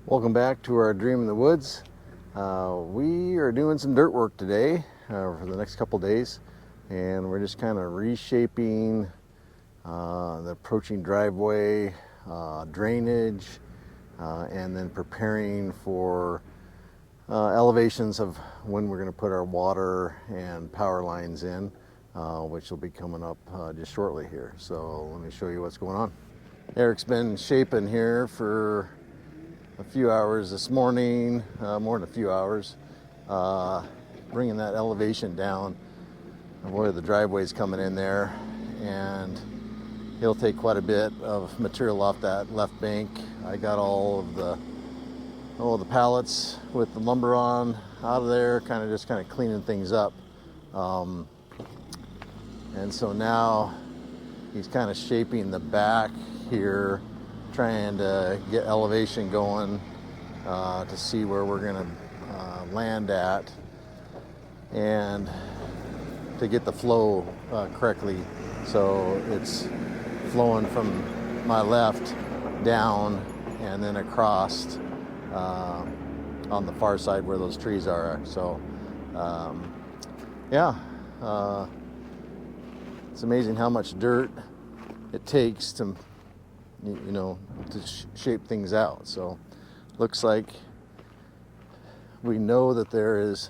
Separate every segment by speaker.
Speaker 1: Welcome back to our Dream in the Woods. We are doing some dirt work today for the next couple days, and we're just kind of reshaping the approaching driveway, drainage, and then preparing for elevations of when we're going to put our water and power lines in, which will be coming up just shortly here. So let me show you what's going on. Erik's been shaping here for a few hours this morning, more than a few hours, bringing that elevation down where the driveway's coming in there, and he'll take quite a bit of material off that left bank. I got all of the pallets with the lumber on out of there, kind of cleaning things up, and so now he's kind of shaping the back here, trying to get elevation going to see where we're going to land at, and to get the flow correctly, so it's flowing from my left down and then across on the far side where those trees are. So it's amazing how much dirt it takes to shape things out. So looks like we know that there is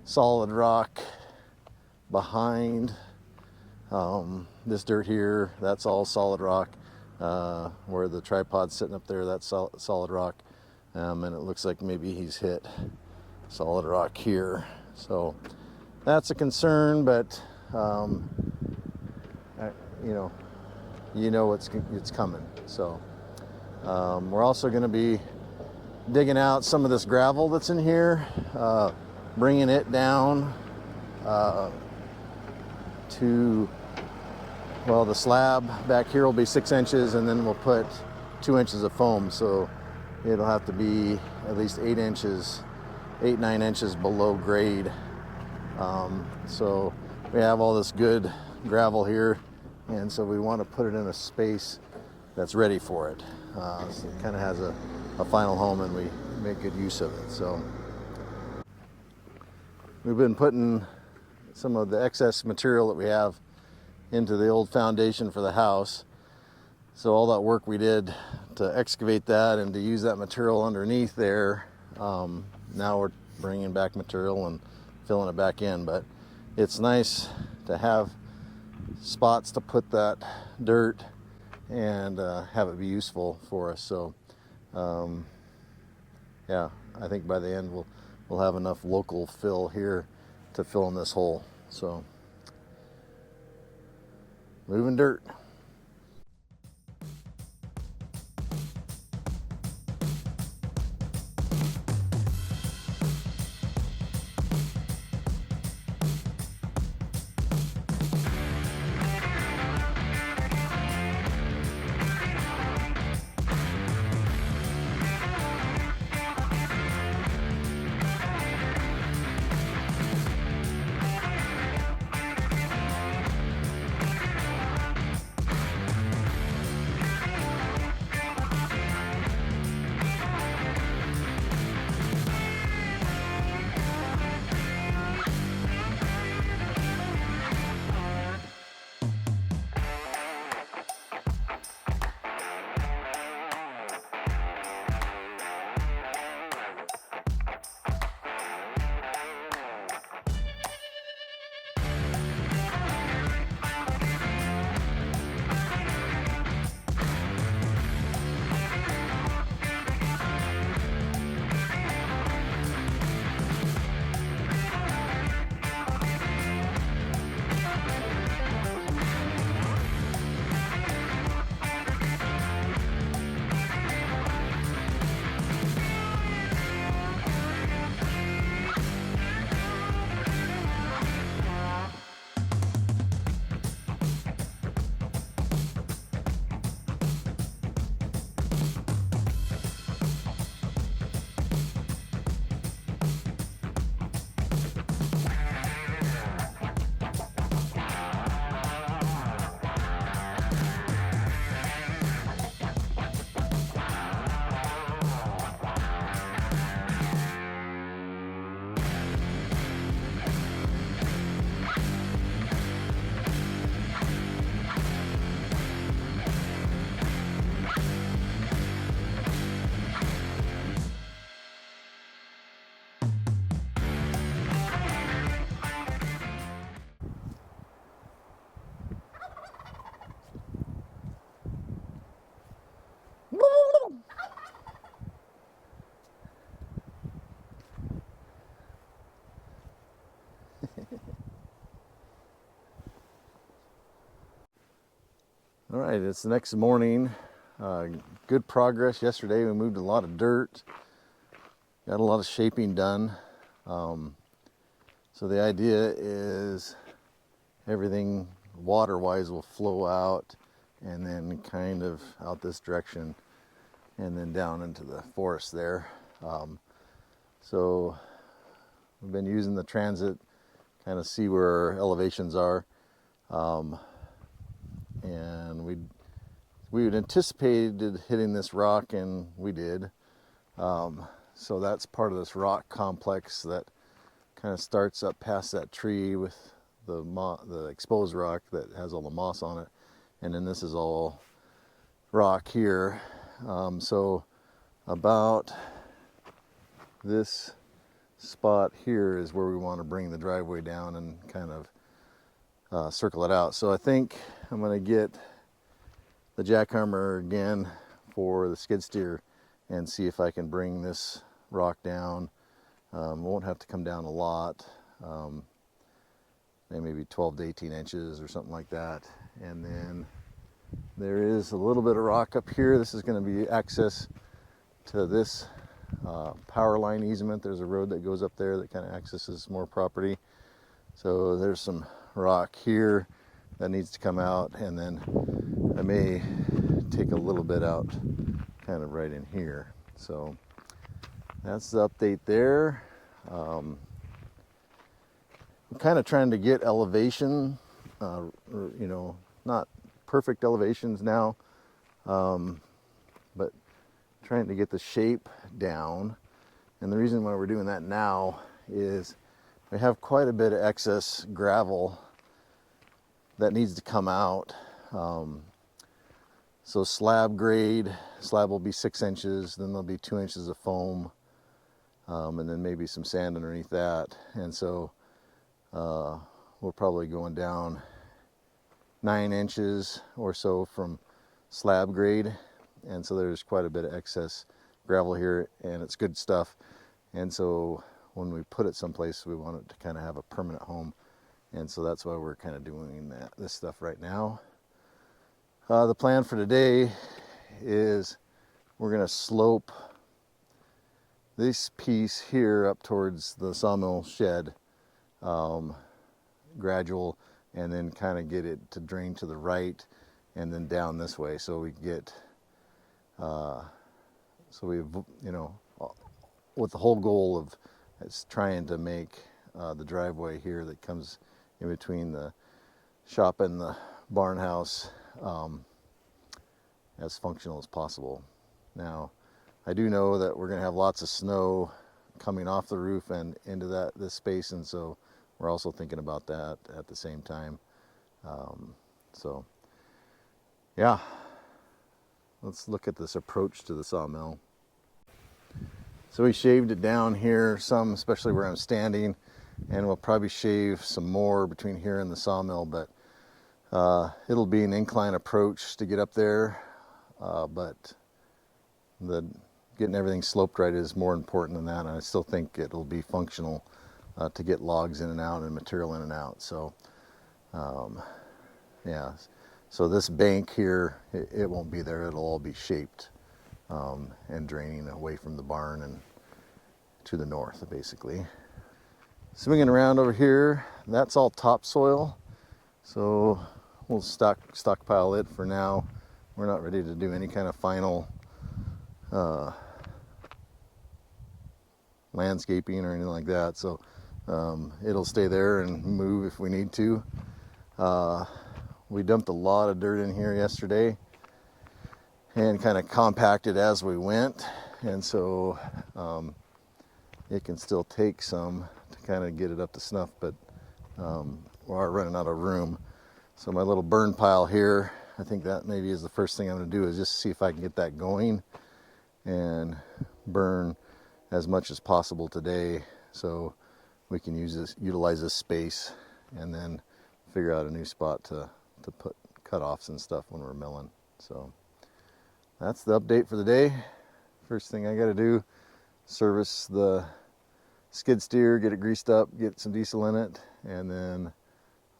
Speaker 1: solid rock behind this dirt here. That's all solid rock. Where the tripod's sitting up there, that's solid rock, and it looks like maybe he's hit solid rock here. So that's a concern, but it's coming. So we're also going to be digging out some of this gravel that's in here, bringing it down to, the slab back here will be 6 inches, and then we'll put 2 inches of foam, so it'll have to be at least 9 inches below grade. So we have all this good gravel here, and so we want to put it in a space that's ready for it. So it kind of has a final home, and we make good use of it. So we've been putting some of the excess material that we have into the old foundation for the house. So all that work we did to excavate that and to use that material underneath there, now we're bringing back material and filling it back in. But it's nice to have spots to put that dirt and have it be useful for us. So I think by the end we'll have enough local fill here to fill in this hole. So moving dirt. right, it's the next morning. Good progress yesterday. We moved a lot of dirt, got a lot of shaping done. So the idea is everything water-wise will flow out and then kind of out this direction and then down into the forest there. So we've been using the transit, kind of see where our elevations are. And we had anticipated hitting this rock, and we did. So that's part of this rock complex that kind of starts up past that tree with the exposed rock that has all the moss on it, and then this is all rock here. So about this spot here is where we want to bring the driveway down and kind of circle it out. So I think I'm going to get the jackhammer again for the skid steer and see if I can bring this rock down. Won't have to come down a lot, maybe 12 to 18 inches or something like that. And then there is a little bit of rock up here. This is going to be access to this power line easement. There's a road that goes up there that kind of accesses more property. So there's some rock here that needs to come out, and then I may take a little bit out kind of right in here. So that's the update there. I'm kind of trying to get elevation, not perfect elevations now, but trying to get the shape down. And the reason why we're doing that now is we have quite a bit of excess gravel that needs to come out. So slab will be 6 inches, then there'll be 2 inches of foam, and then maybe some sand underneath that. And so we're probably going down 9 inches or so from slab grade. And so there's quite a bit of excess gravel here, and it's good stuff. And so when we put it someplace, we want it to kind of have a permanent home. And so that's why we're kind of doing this stuff right now. The plan for today is we're going to slope this piece here up towards the sawmill shed, gradual, and then kind of get it to drain to the right and then down this way. So we get, with the whole goal of it's trying to make the driveway here that comes in between the shop and the barn house as functional as possible. Now, I do know that we're going to have lots of snow coming off the roof and into this space, and so we're also thinking about that at the same time. So, yeah, let's look at this approach to the sawmill. So we shaved it down here some, especially where I'm standing, and we'll probably shave some more between here and the sawmill, but it'll be an incline approach to get up there, but getting everything sloped right is more important than that. And I still think it'll be functional to get logs in and out and material in and out. So yeah, so this bank here, it won't be there. It'll all be shaped and draining away from the barn and to the north, basically. Swinging around over here, that's all topsoil, so we'll stockpile it for now. We're not ready to do any kind of final landscaping or anything like that, so it'll stay there and move if we need to. We dumped a lot of dirt in here yesterday and kind of compacted as we went, and so it can still take some to kind of get it up to snuff, but we are running out of room. So my little burn pile here, I think that maybe is the first thing I'm going to do, is just see if I can get that going and burn as much as possible today so we can utilize this space and then figure out a new spot to put cutoffs and stuff when we're milling. So that's the update for the day. First thing I got to do, service the skid steer, get it greased up, get some diesel in it, and then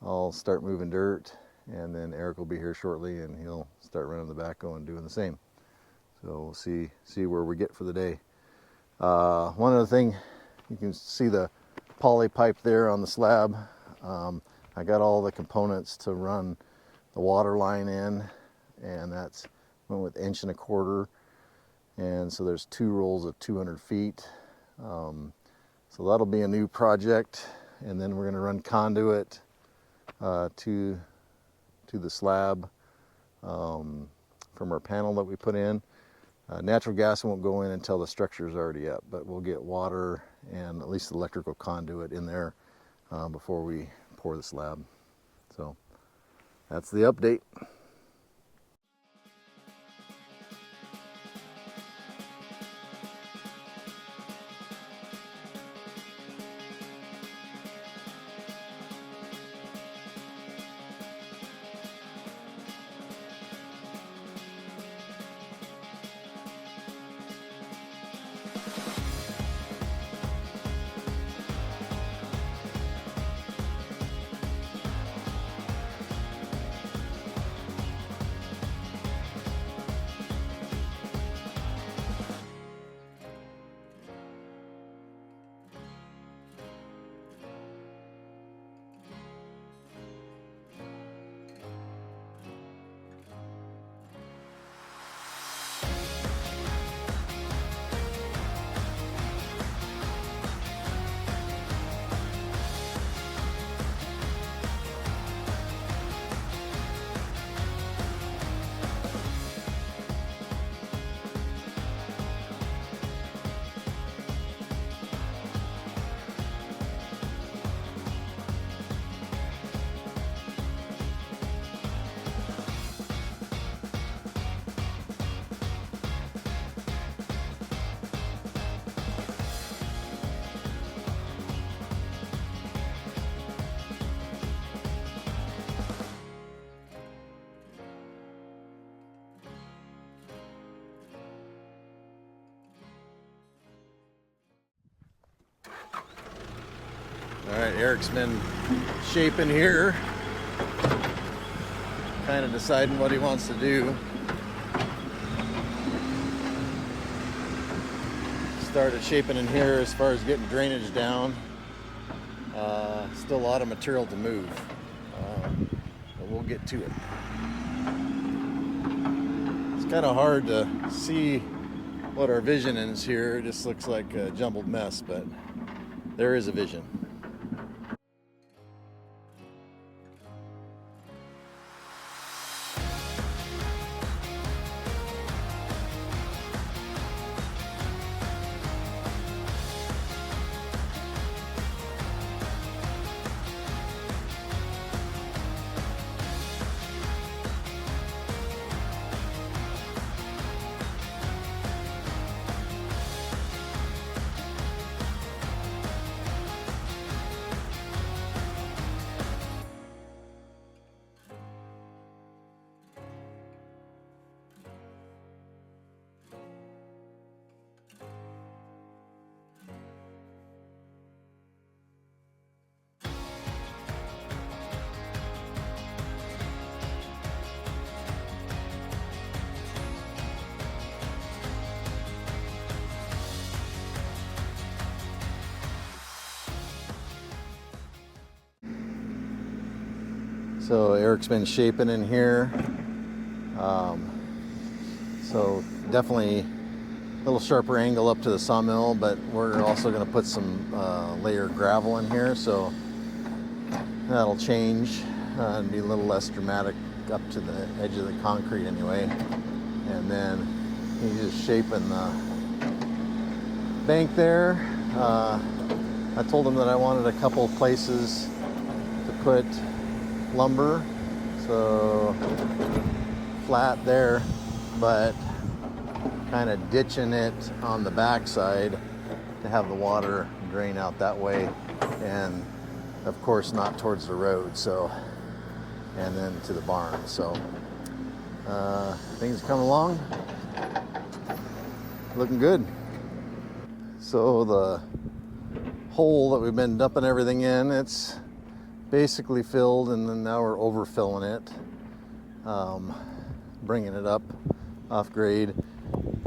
Speaker 1: I'll start moving dirt and then Erik will be here shortly, and he'll start running the backhoe and doing the same. So we'll see where we get for the day. One other thing, you can see the poly pipe there on the slab. I got all the components to run the water line in, and that's went with 1.25 inch, and so there's 2 rolls of 200 feet. So that'll be a new project, and then we're going to run conduit to the slab from our panel that we put in. Natural gas won't go in until the structure is already up, but we'll get water and at least electrical conduit in there before we pour the slab. So that's the update. All right, Erik's been shaping here, kind of deciding what he wants to do. Started shaping in here as far as getting drainage down. Still a lot of material to move, but we'll get to it. It's kind of hard to see what our vision is here. It just looks like a jumbled mess, but there is a vision. So Erik's been shaping in here. So definitely a little sharper angle up to the sawmill, but we're also going to put some layer gravel in here, so that'll change and be a little less dramatic up to the edge of the concrete anyway. And then he's just shaping the bank there. I told him that I wanted a couple of places to put lumber, so flat there, but kind of ditching it on the backside to have the water drain out that way, and of course not towards the road, so, and then to the barn. So things are coming along, looking good. So the hole that we've been dumping everything in, it's basically filled, and then now we're overfilling it, bringing it up off grade.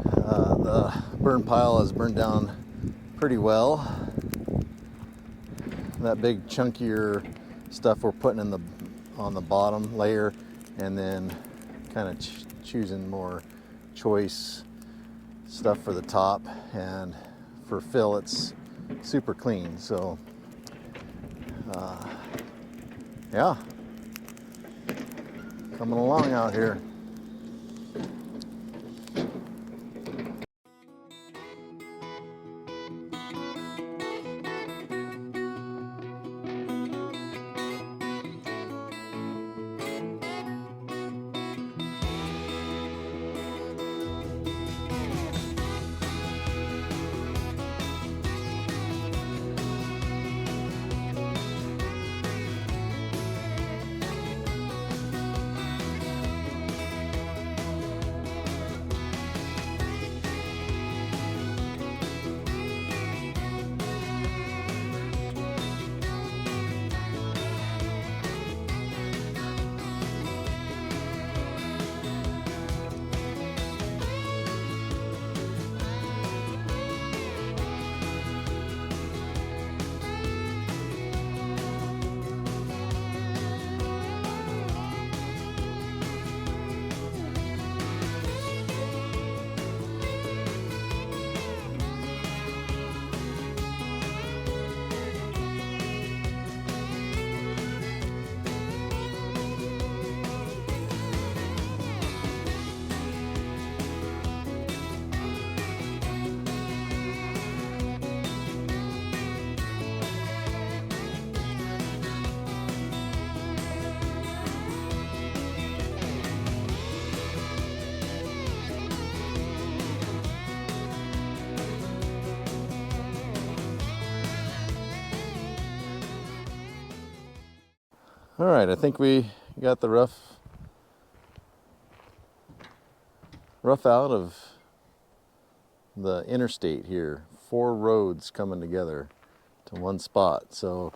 Speaker 1: The burn pile has burned down pretty well. That big chunkier stuff we're putting in on the bottom layer, and then kind of choosing more choice stuff for the top, and for fill it's super clean. So yeah, coming along out here. All right, I think we got the rough out of the interstate here. 4 roads coming together to one spot. So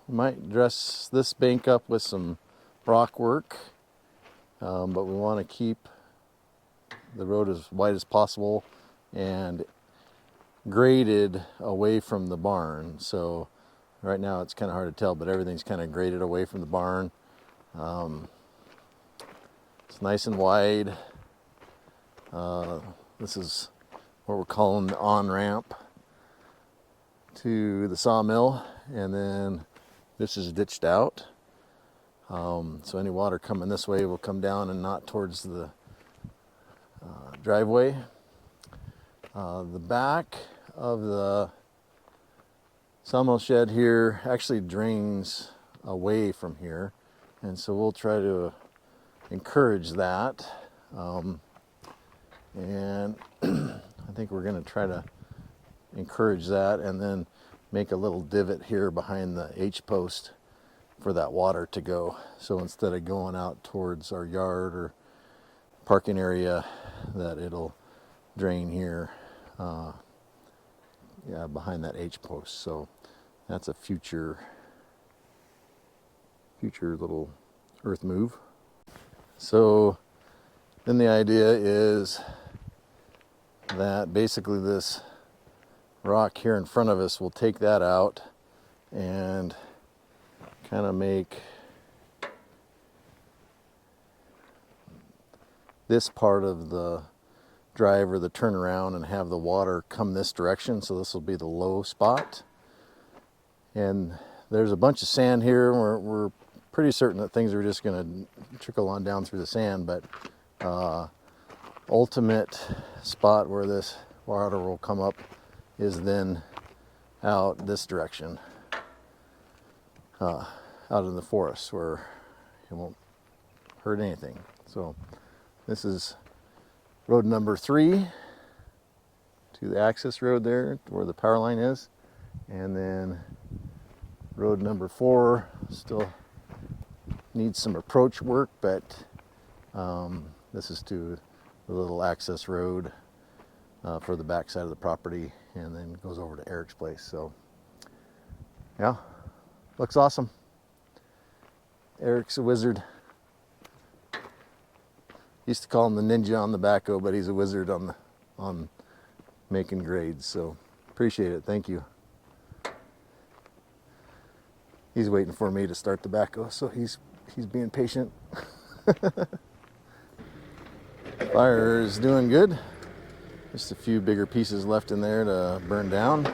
Speaker 1: might dress this bank up with some rock work, but we want to keep the road as wide as possible and graded away from the barn. So right now it's kind of hard to tell, but everything's kind of graded away from the barn. It's nice and wide. This is what we're calling the on-ramp to the sawmill, and then this is ditched out. So any water coming this way will come down and not towards the driveway. The back of the sawmill shed here actually drains away from here, and so we'll try to encourage that. And I think we're going to try to encourage that, and then make a little divot here behind the H-post for that water to go. So instead of going out towards our yard or parking area, that it'll drain here, behind that H-post. So that's a future little earth move. So then the idea is that basically this rock here in front of us, will take that out and kind of make this part of the drive or the turnaround, and have the water come this direction. So this will be the low spot. And there's a bunch of sand here. We're pretty certain that things are just going to trickle on down through the sand, but ultimate spot where this water will come up is then out this direction, out in the forest where it won't hurt anything. So this is road number 3 to the access road there where the power line is, and then road number 4 still needs some approach work, but this is to the little access road for the back side of the property, and then goes over to Erik's place. So Yeah, looks awesome. Erik's a wizard. Used to call him the ninja on the backhoe, but he's a wizard on making grades. So appreciate it. Thank you. He's waiting for me to start the backhoe, so he's being patient. Fire is doing good. Just a few bigger pieces left in there to burn down,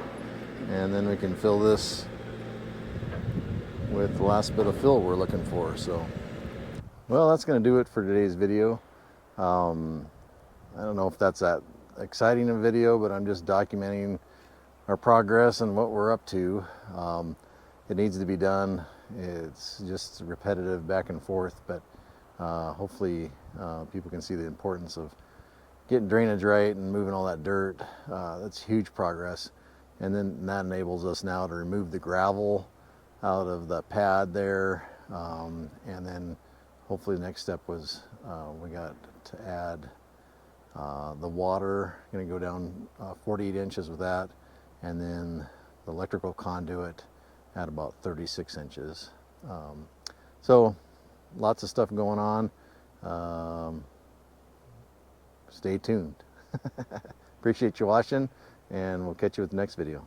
Speaker 1: and then we can fill this with the last bit of fill we're looking for. So, well, that's going to do it for today's video. I don't know if that's that exciting a video, but I'm just documenting our progress and what we're up to. It needs to be done. It's just repetitive back and forth, but hopefully people can see the importance of getting drainage right and moving all that dirt. That's huge progress. And then that enables us now to remove the gravel out of the pad there. And then hopefully the next step was we got to add the water. Going to go down 48 inches with that, and then the electrical conduit at about 36 inches. So lots of stuff going on. Stay tuned. Appreciate you watching, and we'll catch you with the next video.